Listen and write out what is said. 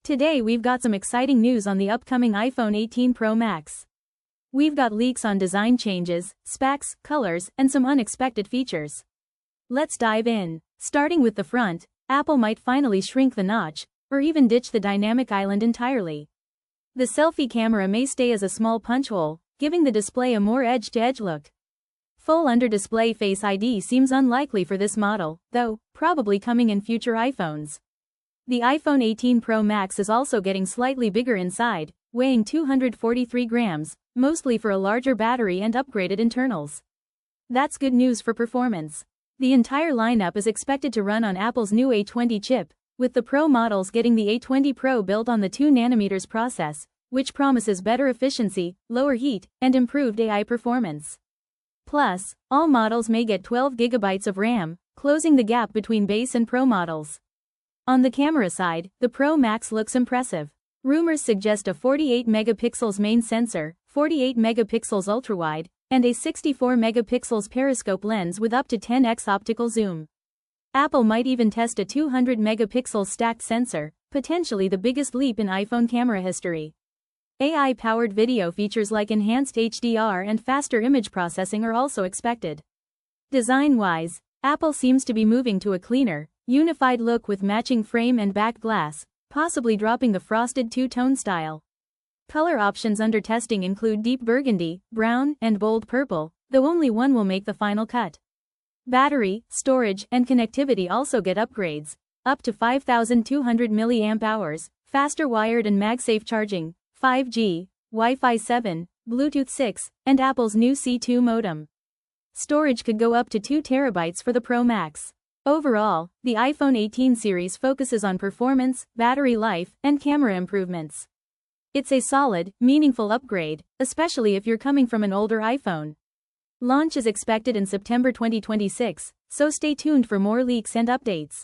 Today we've got some exciting news on the upcoming iPhone 18 Pro Max. We've got leaks on design changes, specs, colors, and some unexpected features. Let's dive in. Starting with the front, Apple might finally shrink the notch, or even ditch the dynamic island entirely. The selfie camera may stay as a small punch hole, giving the display a more edge-to-edge look. Full under-display Face ID seems unlikely for this model, though probably coming in future iPhones. The iPhone 18 Pro Max is also getting slightly bigger inside, weighing 243 grams, mostly for a larger battery and upgraded internals. That's good news for performance. The entire lineup is expected to run on Apple's new A20 chip, with the Pro models getting the A20 Pro built on the 2nm process, which promises better efficiency, lower heat, and improved AI performance. Plus, all models may get 12GB of RAM, closing the gap between base and Pro models. On the camera side, the Pro Max looks impressive. Rumors suggest a 48MP main sensor, 48MP ultrawide, and a 64MP periscope lens with up to 10x optical zoom. Apple might even test a 200MP stacked sensor, potentially the biggest leap in iPhone camera history. AI-powered video features like enhanced HDR and faster image processing are also expected. Design-wise, Apple seems to be moving to a cleaner, unified look with matching frame and back glass, possibly dropping the frosted two-tone style. Color options under testing include deep burgundy, brown, and bold purple, though only one will make the final cut. Battery, storage, and connectivity also get upgrades, up to 5,200 mAh, faster wired and MagSafe charging, 5G, Wi-Fi 7, Bluetooth 6, and Apple's new C2 modem. Storage could go up to 2 TB for the Pro Max. Overall, the iPhone 18 series focuses on performance, battery life, and camera improvements. It's a solid, meaningful upgrade, especially if you're coming from an older iPhone. Launch is expected in September 2026, so stay tuned for more leaks and updates.